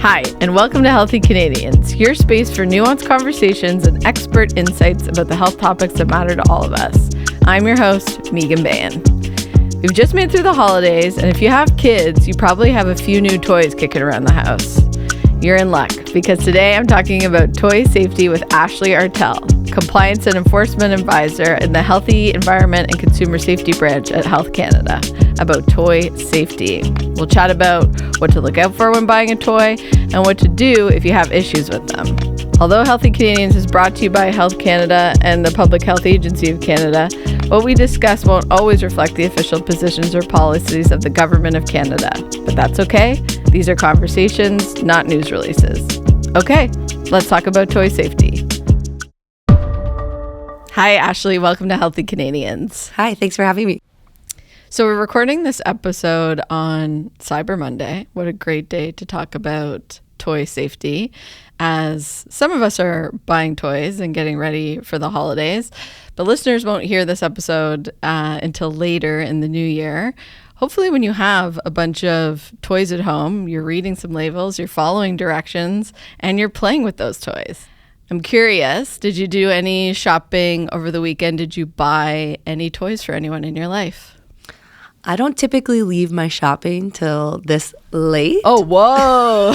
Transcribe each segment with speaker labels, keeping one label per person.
Speaker 1: Hi, and welcome to Healthy Canadians, your space for nuanced conversations and expert insights about the health topics that matter to all of us. I'm your host, Megan Beahan. We've just made it through the holidays, and if you have kids, you probably have a few new toys kicking around the house. You're in luck, because today I'm talking about toy safety with Ashley Artelle, Compliance and Enforcement Advisor in the Healthy Environment and Consumer Safety Branch at Health Canada, about toy safety. We'll chat about what to look out for when buying a toy and what to do if you have issues with them. Although Healthy Canadians is brought to you by Health Canada and the Public Health Agency of Canada, what we discuss won't always reflect the official positions or policies of the Government of Canada. But that's okay. These are conversations, not news releases. Okay, let's talk about toy safety. Hi, Ashley. Welcome to Healthy Canadians.
Speaker 2: Hi, thanks for having me.
Speaker 1: So we're recording this episode on Cyber Monday. What a great day to talk about toy safety, as some of us are buying toys and getting ready for the holidays. But listeners won't hear this episode until later in the new year. Hopefully when you have a bunch of toys at home, you're reading some labels, you're following directions, and you're playing with those toys. I'm curious, did you do any shopping over the weekend? Did you buy any toys for anyone in your life?
Speaker 2: I don't typically leave my shopping till this late.
Speaker 1: Oh, whoa.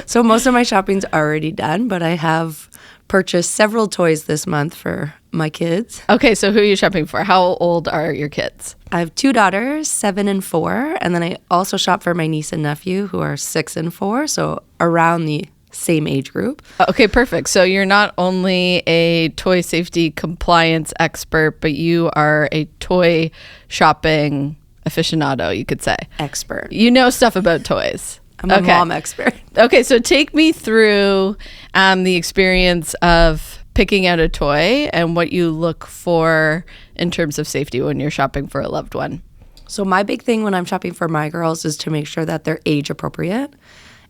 Speaker 2: So most of my shopping's already done, but I have purchased several toys this month for my kids.
Speaker 1: Okay, so who are you shopping for? How old are your kids?
Speaker 2: I have two daughters, 7 and 4, and then I also shop for my niece and nephew who are 6 and 4, so around the same age group.
Speaker 1: Okay, perfect. So you're not only a toy safety compliance expert, but you are a toy shopping aficionado, you could say.
Speaker 2: Expert.
Speaker 1: You know stuff about toys.
Speaker 2: I'm a mom expert.
Speaker 1: Okay, so take me through the experience of picking out a toy and what you look for in terms of safety when you're shopping for a loved one.
Speaker 2: So my big thing when I'm shopping for my girls is to make sure that they're age appropriate,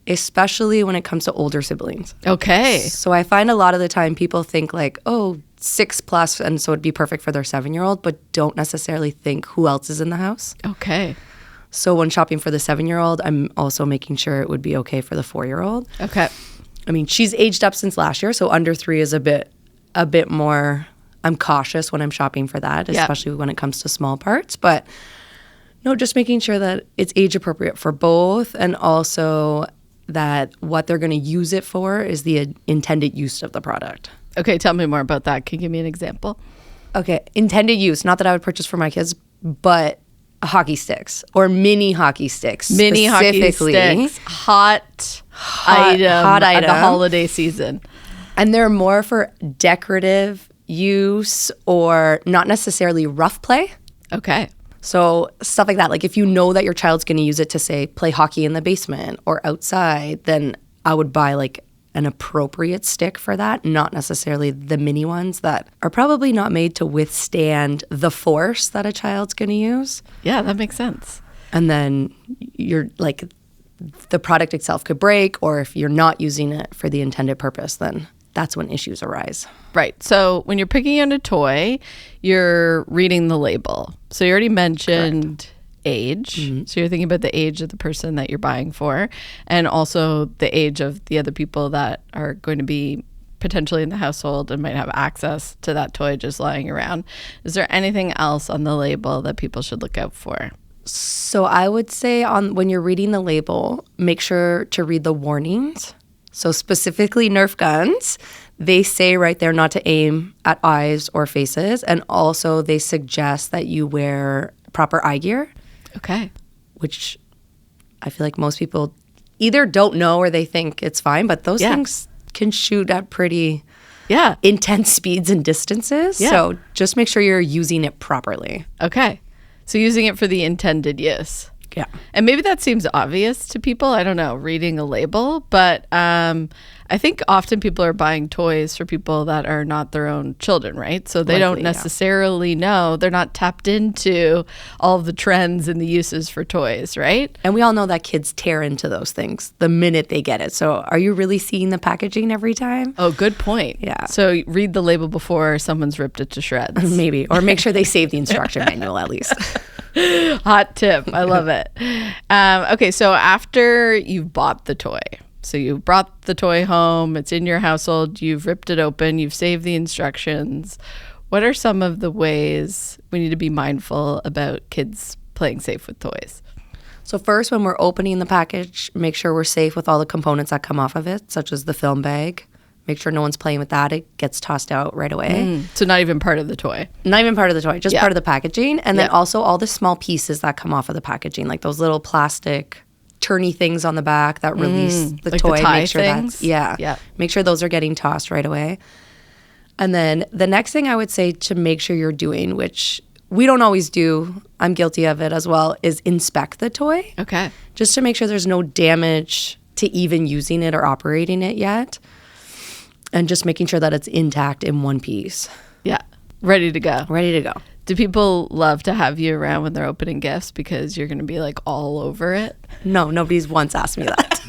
Speaker 2: especially when it comes to older siblings.
Speaker 1: Okay.
Speaker 2: So I find a lot of the time people think like, oh, 6+, and so it'd be perfect for their 7-year-old, but don't necessarily think who else is in the house.
Speaker 1: Okay.
Speaker 2: So when shopping for the 7-year-old, I'm also making sure it would be okay for the 4-year-old.
Speaker 1: Okay.
Speaker 2: I mean, she's aged up since last year, so under 3 is a bit more, I'm cautious when I'm shopping for that, especially when it comes to small parts. But no, just making sure that it's age appropriate for both, and also that what they're going to use it for is the intended use of the product.
Speaker 1: Okay, tell me more about that. Can you give me an example?
Speaker 2: Okay, intended use, not that I would purchase for my kids, but hockey sticks or mini hockey sticks.
Speaker 1: Mini hockey sticks. Hot item at the holiday season.
Speaker 2: And they're more for decorative use or not necessarily rough play.
Speaker 1: Okay.
Speaker 2: So stuff like that. Like if you know that your child's going to use it to, say, play hockey in the basement or outside, then I would buy like an appropriate stick for that, not necessarily the mini ones that are probably not made to withstand the force that a child's going to use.
Speaker 1: Yeah, that makes sense.
Speaker 2: And then you're like, the product itself could break, or if you're not using it for the intended purpose, then that's when issues arise.
Speaker 1: Right. So when you're picking out a toy, you're reading the label. So you already mentioned
Speaker 2: Correct.
Speaker 1: Age.
Speaker 2: Mm-hmm.
Speaker 1: So you're thinking about the age of the person that you're buying for, and also the age of the other people that are going to be potentially in the household and might have access to that toy just lying around. Is there anything else on the label that people should look out for?
Speaker 2: So I would say when you're reading the label, make sure to read the warnings. So specifically Nerf guns, they say right there not to aim at eyes or faces. And also they suggest that you wear proper eye gear.
Speaker 1: Okay.
Speaker 2: Which I feel like most people either don't know or they think it's fine, but those things can shoot at pretty intense speeds and distances. Yeah. So just make sure you're using it properly.
Speaker 1: Okay. So using it for the intended use.
Speaker 2: Yeah.
Speaker 1: And maybe that seems obvious to people. I don't know, reading a label. But I think often people are buying toys for people that are not their own children, right? So they don't necessarily know. They're not tapped into all of the trends and the uses for toys, right?
Speaker 2: And we all know that kids tear into those things the minute they get it. So are you really seeing the packaging every time?
Speaker 1: Oh, good point.
Speaker 2: Yeah.
Speaker 1: So read the label before someone's ripped it to shreds.
Speaker 2: Maybe. Or make sure they save the instruction manual at least.
Speaker 1: Hot tip. I love it. Okay, so after you've bought the toy, so you brought the toy home, it's in your household, you've ripped it open, you've saved the instructions. What are some of the ways we need to be mindful about kids playing safe with toys?
Speaker 2: So first, when we're opening the package, make sure we're safe with all the components that come off of it, such as the film bag. Make sure no one's playing with that. It gets tossed out right away.
Speaker 1: So not even part of the toy.
Speaker 2: Not even part of the toy, just part of the packaging. And then also all the small pieces that come off of the packaging, like those little plastic turny things on the back that release the
Speaker 1: like
Speaker 2: toy.
Speaker 1: The tie
Speaker 2: make sure
Speaker 1: things?
Speaker 2: that's make sure those are getting tossed right away. And then the next thing I would say to make sure you're doing, which we don't always do, I'm guilty of it as well, is inspect the toy.
Speaker 1: Okay.
Speaker 2: Just to make sure there's no damage to even using it or operating it yet. And just making sure that it's intact in one piece.
Speaker 1: Yeah. Ready to go.
Speaker 2: Ready to go.
Speaker 1: Do people love to have you around when they're opening gifts because you're going to be like all over it?
Speaker 2: No, nobody's once asked me that.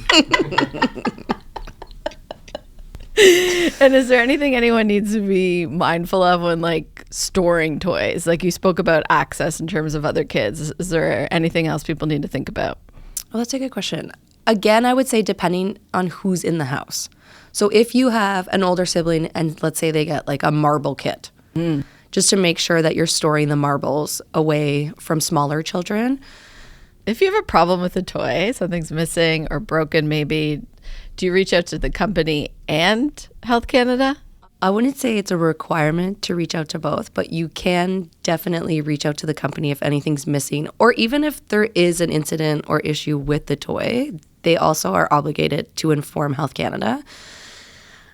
Speaker 1: And is there anything anyone needs to be mindful of when like storing toys? Like you spoke about access in terms of other kids. Is there anything else people need to think about?
Speaker 2: Well, that's a good question. Again, I would say depending on who's in the house. So if you have an older sibling and let's say they get like a marble kit, just to make sure that you're storing the marbles away from smaller children.
Speaker 1: If you have a problem with a toy, something's missing or broken maybe, do you reach out to the company and Health Canada?
Speaker 2: I wouldn't say it's a requirement to reach out to both, but you can definitely reach out to the company if anything's missing. Or even if there is an incident or issue with the toy, they also are obligated to inform Health Canada.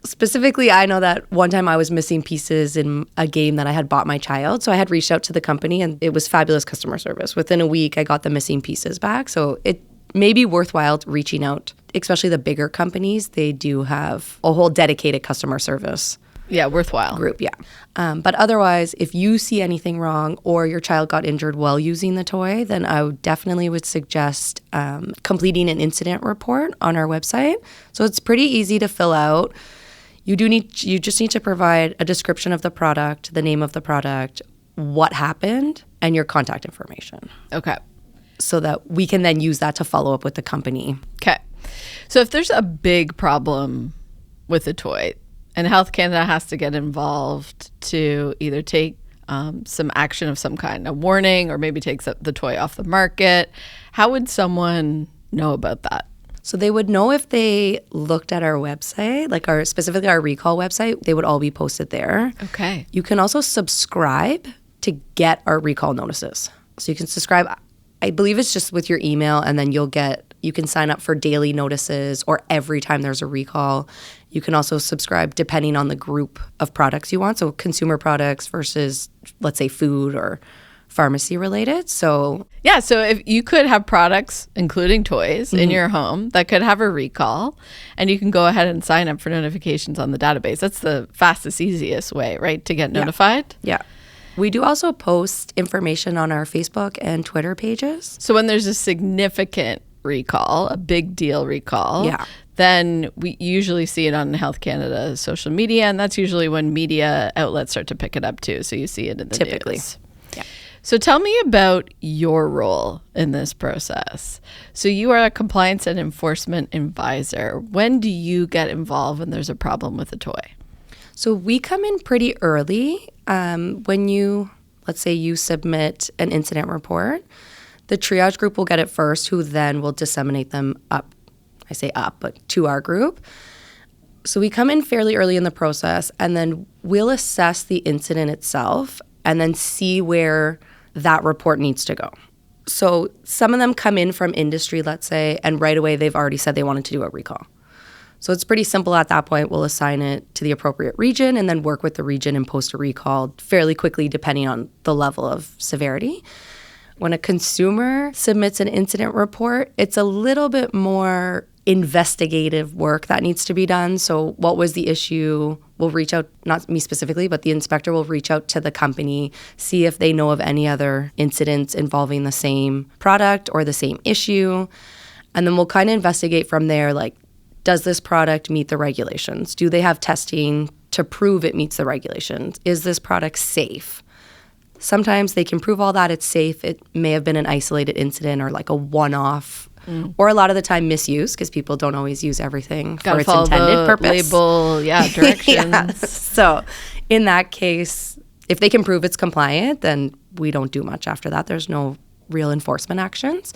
Speaker 2: Specifically, I know that one time I was missing pieces in a game that I had bought my child. So I had reached out to the company and it was fabulous customer service. Within a week, I got the missing pieces back. So it may be worthwhile reaching out, especially the bigger companies. They do have a whole dedicated customer service.
Speaker 1: Yeah, worthwhile.
Speaker 2: Group, yeah. But otherwise, if you see anything wrong or your child got injured while using the toy, then I would suggest completing an incident report on our website. So it's pretty easy to fill out. You just need to provide a description of the product, the name of the product, what happened, and your contact information.
Speaker 1: Okay.
Speaker 2: So that we can then use that to follow up with the company.
Speaker 1: Okay. So if there's a big problem with a toy and Health Canada has to get involved to either take some action of some kind, a warning, or maybe take the toy off the market, how would someone know about that?
Speaker 2: So they would know if they looked at our website, like specifically our recall website, they would all be posted there.
Speaker 1: Okay.
Speaker 2: You can also subscribe to get our recall notices. So you can subscribe, I believe it's just with your email, and then you can sign up for daily notices or every time there's a recall. You can also subscribe depending on the group of products you want. So consumer products versus, let's say, food or pharmacy related. So
Speaker 1: yeah, so if you could have products, including toys, in your home that could have a recall, and you can go ahead and sign up for notifications on the database. That's the fastest, easiest way, right, to get notified?
Speaker 2: Yeah. We do also post information on our Facebook and Twitter pages.
Speaker 1: So when there's a significant recall, a big deal recall, then we usually see it on Health Canada's social media, and that's usually when media outlets start to pick it up too. So you see it in the news.
Speaker 2: Yeah.
Speaker 1: So tell me about your role in this process. So you are a compliance and enforcement advisor. When do you get involved when there's a problem with a toy?
Speaker 2: So we come in pretty early. When let's say you submit an incident report, the triage group will get it first, who then will disseminate them up. I say up, but to our group. So we come in fairly early in the process, and then we'll assess the incident itself and then see where that report needs to go. So some of them come in from industry, let's say, and right away they've already said they wanted to do a recall. So it's pretty simple at that point. We'll assign it to the appropriate region and then work with the region and post a recall fairly quickly depending on the level of severity. When a consumer submits an incident report, it's a little bit more investigative work that needs to be done. So what was the issue? We'll reach out, not me specifically, but the inspector will reach out to the company, see if they know of any other incidents involving the same product or the same issue. And then we'll kind of investigate from there, like, does this product meet the regulations? Do they have testing to prove it meets the regulations? Is this product safe? Sometimes they can prove all that it's safe. It may have been an isolated incident or like a one-off, or a lot of the time misuse because people don't always use everything for its intended purpose.
Speaker 1: Label, directions.
Speaker 2: Yeah. So in that case, if they can prove it's compliant, then we don't do much after that. There's no real enforcement actions.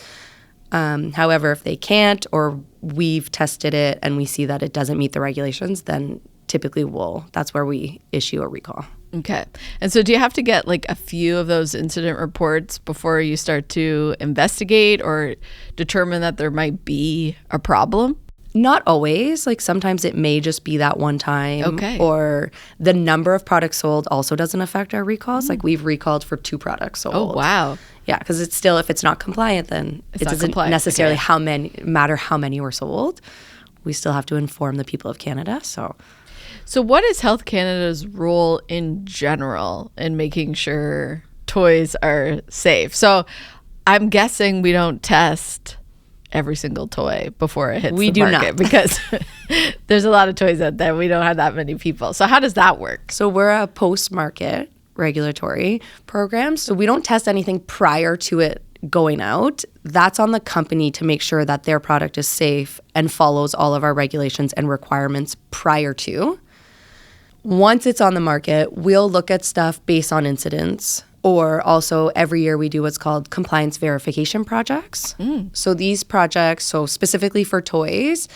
Speaker 2: However, if they can't, or we've tested it and we see that it doesn't meet the regulations, then typically that's where we issue a recall.
Speaker 1: Okay. And so do you have to get like a few of those incident reports before you start to investigate or determine that there might be a problem?
Speaker 2: Not always. Like sometimes it may just be that one time.
Speaker 1: Okay.
Speaker 2: Or the number of products sold also doesn't affect our recalls. Like we've recalled for 2 products sold.
Speaker 1: Oh, wow.
Speaker 2: Yeah, because it's still, if it's not compliant, then it doesn't necessarily matter how many were sold. We still have to inform the people of Canada.
Speaker 1: So what is Health Canada's role in general in making sure toys are safe? So I'm guessing we don't test every single toy before it hits the market because there's a lot of toys out there. We don't have that many people. So how does that work?
Speaker 2: So we're a post-market regulatory program. So we don't test anything prior to it going out. That's on the company to make sure that their product is safe and follows all of our regulations and requirements prior to. Once it's on the market, we'll look at stuff based on incidents, or also every year we do what's called compliance verification projects. So these projects, so specifically for toys,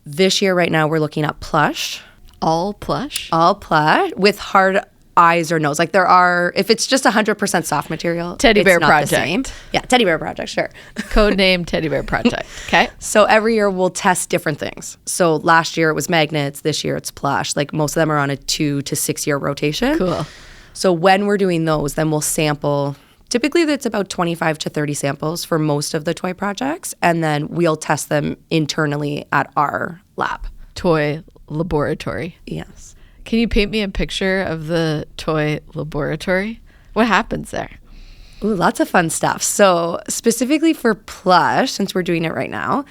Speaker 2: this year right now we're looking at plush.
Speaker 1: All plush?
Speaker 2: All plush with hard eyes or nose. Like there are, if it's just 100% soft material,
Speaker 1: Teddy Bear
Speaker 2: it's not
Speaker 1: Project.
Speaker 2: the same. Yeah, Teddy Bear Project, sure.
Speaker 1: Codename Teddy Bear Project. Okay.
Speaker 2: So every year we'll test different things. So last year it was magnets. This year it's plush. Like most of them are on a 2 to 6 year rotation.
Speaker 1: Cool.
Speaker 2: So when we're doing those, then we'll sample. Typically that's about 25 to 30 samples for most of the toy projects. And then we'll test them internally at our lab.
Speaker 1: Toy laboratory.
Speaker 2: Yes.
Speaker 1: Can you paint me a picture of the toy laboratory? What happens there?
Speaker 2: Ooh, lots of fun stuff. So specifically for plush, since we're doing it right now.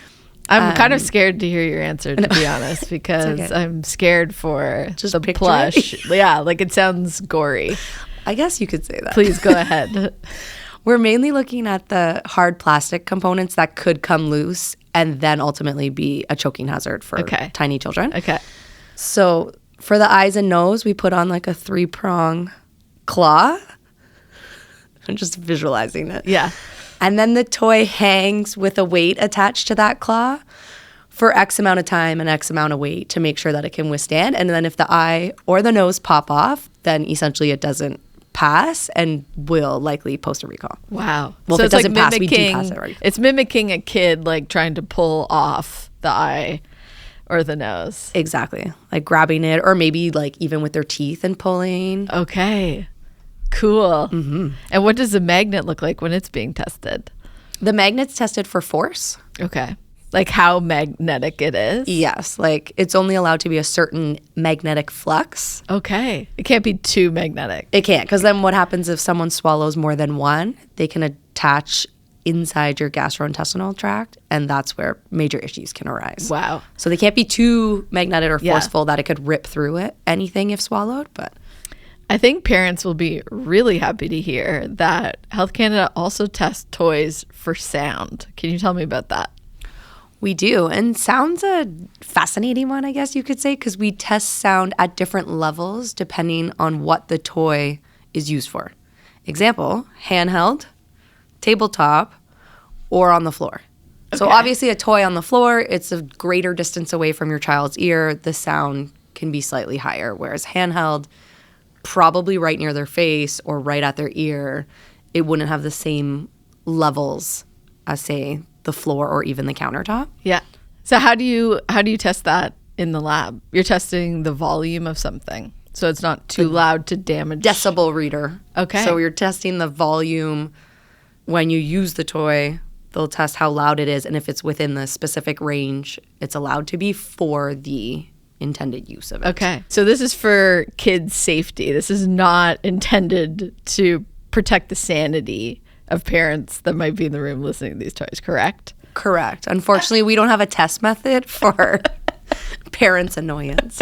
Speaker 1: I'm kind of scared to hear your answer, to be honest, because
Speaker 2: okay.
Speaker 1: I'm scared for
Speaker 2: Just
Speaker 1: the
Speaker 2: picture
Speaker 1: plush.
Speaker 2: it?
Speaker 1: Yeah, like it sounds gory.
Speaker 2: I guess you could say that.
Speaker 1: Please go ahead.
Speaker 2: We're mainly looking at the hard plastic components that could come loose and then ultimately be a choking hazard for tiny children.
Speaker 1: Okay.
Speaker 2: So for the eyes and nose, we put on like a 3-prong claw. I'm just visualizing it.
Speaker 1: Yeah.
Speaker 2: And then the toy hangs with a weight attached to that claw for X amount of time and X amount of weight to make sure that it can withstand. And then if the eye or the nose pop off, then essentially it doesn't pass and will likely post a recall.
Speaker 1: Wow.
Speaker 2: Well,
Speaker 1: so
Speaker 2: if it doesn't pass, we do pass it already.
Speaker 1: It's mimicking a kid like trying to pull off the eye or the nose.
Speaker 2: Exactly. Like grabbing it, or maybe like even with their teeth and pulling.
Speaker 1: Okay. Cool.
Speaker 2: Mm-hmm.
Speaker 1: And what does the magnet look like when it's being tested?
Speaker 2: The magnet's tested for force.
Speaker 1: Okay. Like how magnetic it is?
Speaker 2: Yes. Like it's only allowed to be a certain magnetic flux.
Speaker 1: Okay. It can't be too magnetic.
Speaker 2: It can't, because then what happens if someone swallows more than one? They can attach inside your gastrointestinal tract, and that's where major issues can arise.
Speaker 1: Wow.
Speaker 2: So they can't be too magnetic or forceful that it could rip through it, anything if swallowed, but...
Speaker 1: I think parents will be really happy to hear that Health Canada also tests toys for sound. Can you tell me about that?
Speaker 2: We do, and sound's a fascinating one, I guess you could say, because we test sound at different levels depending on what the toy is used for. Example, handheld, tabletop, or on the floor. Okay. So obviously a toy on the floor, it's a greater distance away from your child's ear. The sound can be slightly higher, whereas handheld, probably right near their face or right at their ear, it wouldn't have the same levels as, say, the floor or even the countertop.
Speaker 1: Yeah. So how do you test that in the lab? You're testing the volume of something, so it's not too loud to damage.
Speaker 2: Decibel reader.
Speaker 1: Okay.
Speaker 2: So you're testing the volume when you use the toy. They'll test how loud it is, and if it's within the specific range it's allowed to be for the intended use of it.
Speaker 1: Okay. So this is for kids' safety. This is not intended to protect the sanity of parents that might be in the room listening to these toys, correct?
Speaker 2: Correct. Unfortunately, we don't have a test method for parents' annoyance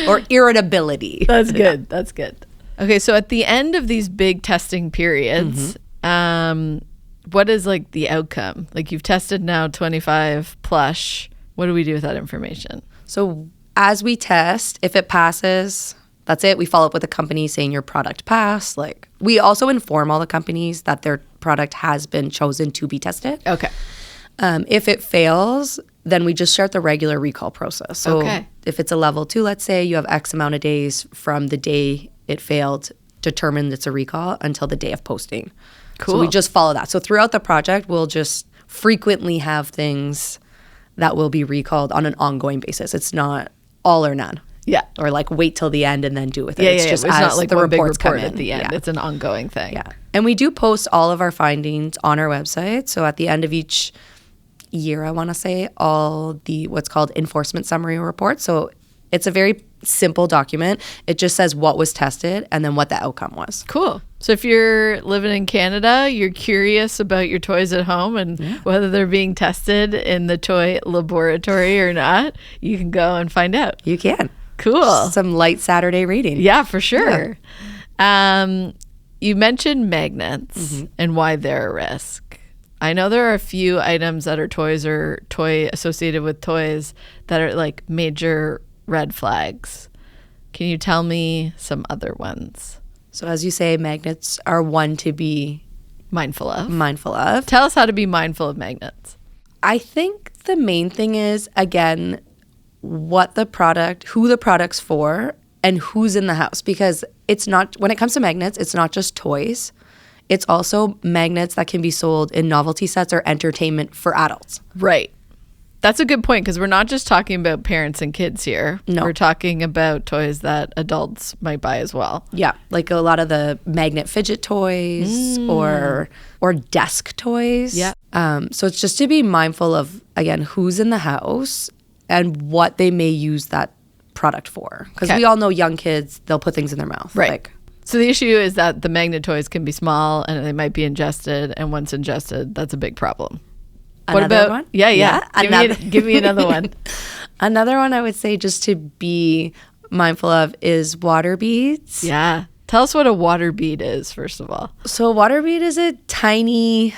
Speaker 2: or irritability.
Speaker 1: That's good. That's good. Okay, so at the end of these big testing periods, what is like the outcome? Like you've tested now 25 plush. What do we do with that information?
Speaker 2: So as we test, if it passes, that's it. We follow up with the company saying your product passed. Like we also inform all the companies that their product has been chosen to be tested.
Speaker 1: Okay.
Speaker 2: If it fails, then we just start the regular recall process. So if it's a level 2, let's say, you have X amount of days from the day it failed, determined it's a recall until the day of posting.
Speaker 1: Cool.
Speaker 2: So we just follow that. So throughout the project, we'll just frequently have things that will be recalled on an ongoing basis. It's not all or none.
Speaker 1: Yeah.
Speaker 2: Or like wait till the end and then do with it.
Speaker 1: Yeah,
Speaker 2: it's
Speaker 1: just
Speaker 2: just
Speaker 1: it's
Speaker 2: as
Speaker 1: not like
Speaker 2: the
Speaker 1: one big
Speaker 2: reports come
Speaker 1: report
Speaker 2: in.
Speaker 1: at the end.
Speaker 2: Yeah.
Speaker 1: It's an ongoing thing.
Speaker 2: Yeah. And we do post all of our findings on our website. So at the end of each year, I want to say, all the what's called enforcement summary report. So it's a very simple document. It just says what was tested and then what the outcome was.
Speaker 1: Cool. So if you're living in Canada, you're curious about your toys at home and whether they're being tested in the toy laboratory or not, you can go and find out.
Speaker 2: You can.
Speaker 1: Cool.
Speaker 2: Some light Saturday reading.
Speaker 1: Yeah, for sure. Yeah. You mentioned magnets and why they're a risk. I know there are a few items that are toys or toy associated with toys that are like major red flags. Can you tell me some other ones?
Speaker 2: So as you say, magnets are one to be
Speaker 1: mindful of.
Speaker 2: Tell
Speaker 1: us how to be mindful of magnets.
Speaker 2: I think the main thing is, again, who the product's for and who's in the house. Because it's not, when it comes to magnets, it's not just toys. It's also magnets that can be sold in novelty sets or entertainment for adults.
Speaker 1: Right. That's a good point because we're not just talking about parents and kids here.
Speaker 2: No.
Speaker 1: We're talking about toys that adults might buy as well.
Speaker 2: Yeah, like a lot of the magnet fidget toys or desk toys.
Speaker 1: Yeah.
Speaker 2: So it's just to be mindful of, again, who's in the house and what they may use that product for. Because we all know young kids, they'll put things in their mouth.
Speaker 1: Right. So the issue is that the magnet toys can be small and they might be ingested. And once ingested, that's a big problem. What about
Speaker 2: one?
Speaker 1: Yeah. Give me another one.
Speaker 2: Another one I would say just to be mindful of is water beads.
Speaker 1: Yeah. Tell us what a water bead is, first of all.
Speaker 2: So a water bead is a tiny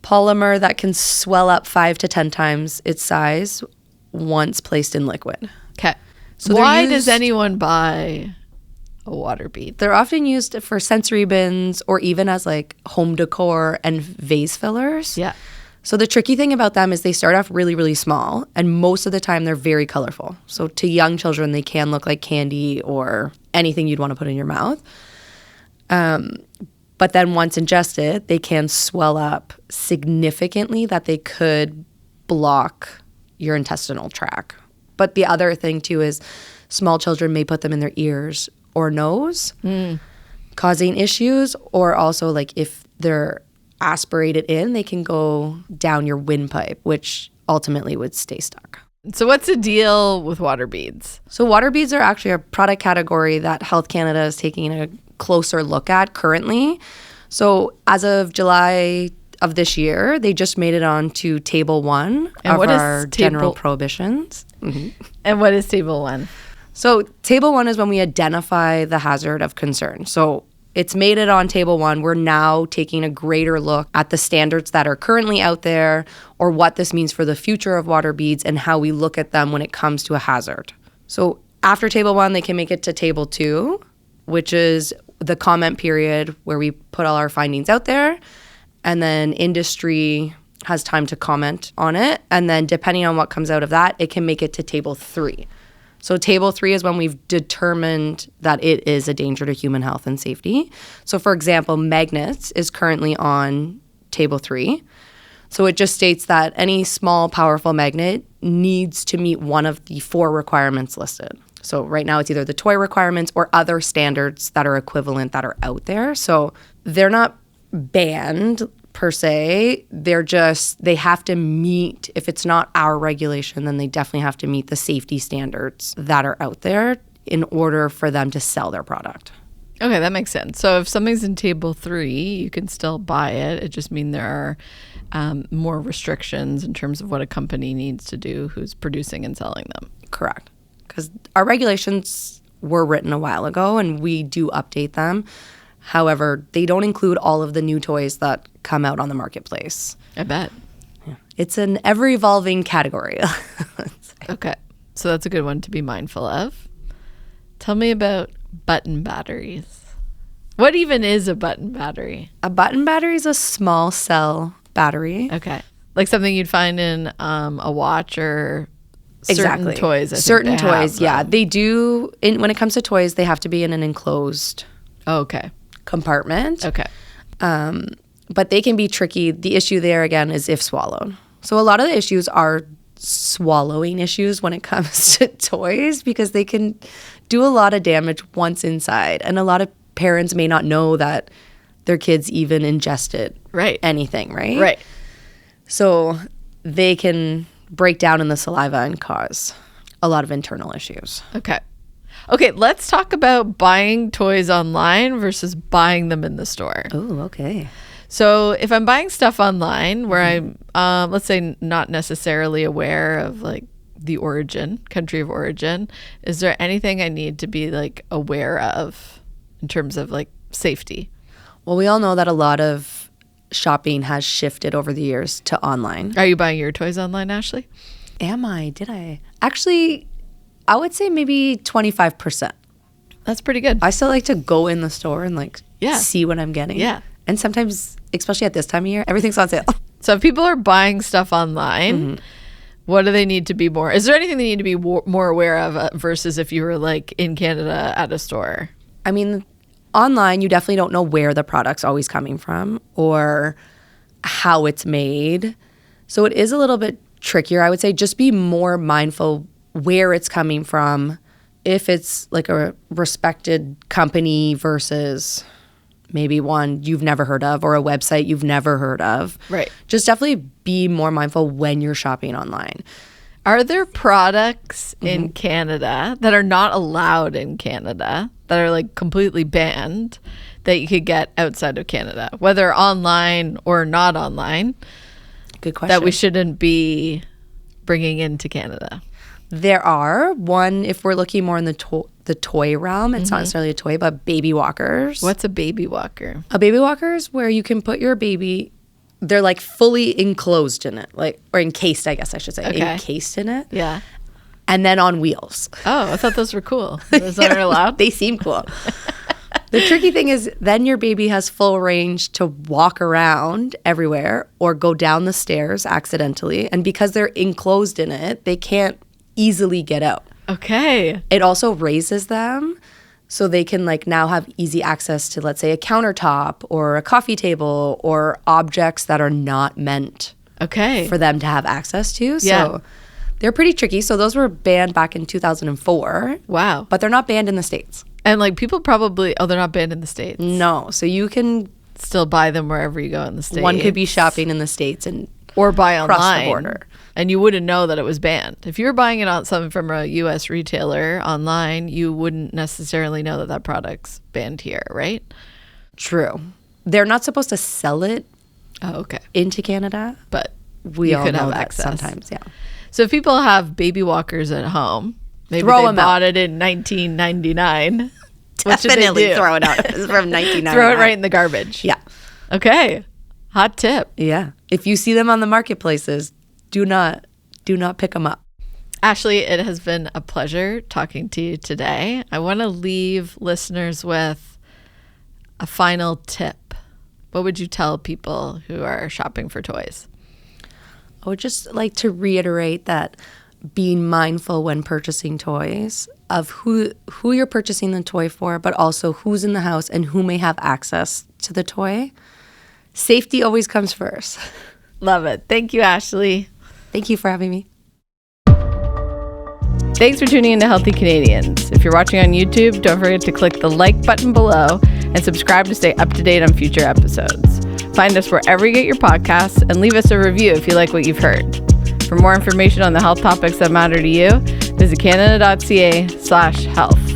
Speaker 2: polymer that can swell up 5 to 10 times its size once placed in liquid.
Speaker 1: Okay. So why does anyone buy a water bead?
Speaker 2: They're often used for sensory bins or even as like home decor and vase fillers.
Speaker 1: Yeah.
Speaker 2: So the tricky thing about them is they start off really, really small, and most of the time they're very colorful. So to young children, they can look like candy or anything you'd want to put in your mouth. But then once ingested, they can swell up significantly that they could block your intestinal tract. But the other thing too is small children may put them in their ears or nose, causing issues, or also like if they're aspirated in, they can go down your windpipe, which ultimately would stay stuck.
Speaker 1: So what's the deal with water beads?
Speaker 2: So water beads are actually a product category that Health Canada is taking a closer look at currently. So as of July of this year, they just made it on to Table 1 of our general prohibitions.
Speaker 1: And what is Table 1?
Speaker 2: So Table 1 is when we identify the hazard of concern. So it's made it on Table 1. We're now taking a greater look at the standards that are currently out there or what this means for the future of water beads and how we look at them when it comes to a hazard. So after Table 1, they can make it to Table 2, which is the comment period where we put all our findings out there. And then industry has time to comment on it. And then depending on what comes out of that, it can make it to Table 3. So Table 3 is when we've determined that it is a danger to human health and safety. So for example, magnets is currently on Table 3. So it just states that any small, powerful magnet needs to meet one of the 4 requirements listed. So right now it's either the toy requirements or other standards that are equivalent that are out there. So they're not banned per se. They have to meet, if it's not our regulation, then they definitely have to meet the safety standards that are out there in order for them to sell their product.
Speaker 1: Okay, that makes sense. So if something's in Table 3, you can still buy it. It just means there are more restrictions in terms of what a company needs to do who's producing and selling them.
Speaker 2: Correct. Because our regulations were written a while ago, and we do update them. However, they don't include all of the new toys that come out on the marketplace.
Speaker 1: I bet.
Speaker 2: Yeah. It's an ever-evolving category.
Speaker 1: Okay. So that's a good one to be mindful of. Tell me about button batteries. What even is a button battery?
Speaker 2: A button battery is a small cell battery.
Speaker 1: Okay. Like something you'd find in a watch or certain toys.
Speaker 2: Certain toys, yeah. They do, when it comes to toys, they have to be in an enclosed compartment.
Speaker 1: Okay.
Speaker 2: But they can be tricky. The issue there, again, is if swallowed. So a lot of the issues are swallowing issues when it comes to toys because they can do a lot of damage once inside. And a lot of parents may not know that their kids even ingested anything, right?
Speaker 1: Right.
Speaker 2: So they can break down in the saliva and cause a lot of internal issues.
Speaker 1: Okay. Okay, let's talk about buying toys online versus buying them in the store.
Speaker 2: Oh, okay.
Speaker 1: So if I'm buying stuff online where I'm, let's say, not necessarily aware of like the country of origin, is there anything I need to be like aware of in terms of like safety?
Speaker 2: Well, we all know that a lot of shopping has shifted over the years to online.
Speaker 1: Are you buying your toys online, Ashley?
Speaker 2: Am I? Did I? Actually, I would say maybe 25%.
Speaker 1: That's pretty good.
Speaker 2: I still like to go in the store and like see what I'm getting.
Speaker 1: Yeah.
Speaker 2: And sometimes, especially at this time of year, everything's on sale.
Speaker 1: So if people are buying stuff online, what do they need to be more? Is there anything they need to be more aware of versus if you were like in Canada at a store?
Speaker 2: I mean, online, you definitely don't know where the product's always coming from or how it's made. So it is a little bit trickier. I would say just be more mindful where it's coming from, if it's like a respected company versus maybe one you've never heard of or a website you've never heard of.
Speaker 1: Right.
Speaker 2: Just definitely be more mindful when you're shopping online.
Speaker 1: Are there products in Canada that are not allowed in Canada, that are like completely banned, that you could get outside of Canada, whether online or not online?
Speaker 2: Good question.
Speaker 1: That we shouldn't be bringing into Canada?
Speaker 2: There are. One, if we're looking more in the toy realm, it's not necessarily a toy, but baby walkers.
Speaker 1: What's a baby walker?
Speaker 2: A baby walker is where you can put your baby, they're like fully enclosed in it, like, or encased, I guess I should say.
Speaker 1: Okay.
Speaker 2: Encased in it.
Speaker 1: Yeah.
Speaker 2: And then on wheels.
Speaker 1: Oh, I thought those were cool. Those aren't allowed?
Speaker 2: They seem cool. The tricky thing is then your baby has full range to walk around everywhere or go down the stairs accidentally. And because they're enclosed in it, they can't easily get out.
Speaker 1: Okay.
Speaker 2: It also raises them so they can like now have easy access to, let's say, a countertop or a coffee table or objects that are not meant for them to have access to. So they're pretty tricky. So those were banned back in 2004.
Speaker 1: Wow.
Speaker 2: But they're not banned in the States.
Speaker 1: And like people probably, they're not banned in the States.
Speaker 2: No. So you can
Speaker 1: still buy them wherever you go in the States.
Speaker 2: One could be shopping in the States and
Speaker 1: or buy online.
Speaker 2: Across the border.
Speaker 1: And you wouldn't know that it was banned. If you were buying it on something from a U.S. retailer online, you wouldn't necessarily know that that product's banned here, right?
Speaker 2: True. They're not supposed to sell it into Canada.
Speaker 1: But
Speaker 2: we all know that sometimes,
Speaker 1: So if people have baby walkers at home, maybe they bought it in 1999.
Speaker 2: Definitely throw it out. It's from 1999.
Speaker 1: Throw it right in the garbage.
Speaker 2: Yeah.
Speaker 1: Okay. Hot tip.
Speaker 2: Yeah. If you see them on the marketplaces, do not pick them up.
Speaker 1: Ashley, it has been a pleasure talking to you today. I want to leave listeners with a final tip. What would you tell people who are shopping for toys?
Speaker 2: I would just like to reiterate that being mindful when purchasing toys of who you're purchasing the toy for, but also who's in the house and who may have access to the toy. Safety always comes first.
Speaker 1: Love it. Thank you, Ashley.
Speaker 2: Thank you for having me.
Speaker 1: Thanks for tuning in to Healthy Canadians. If you're watching on YouTube, don't forget to click the like button below and subscribe to stay up to date on future episodes. Find us wherever you get your podcasts and leave us a review if you like what you've heard. For more information on the health topics that matter to you, visit canada.ca/health.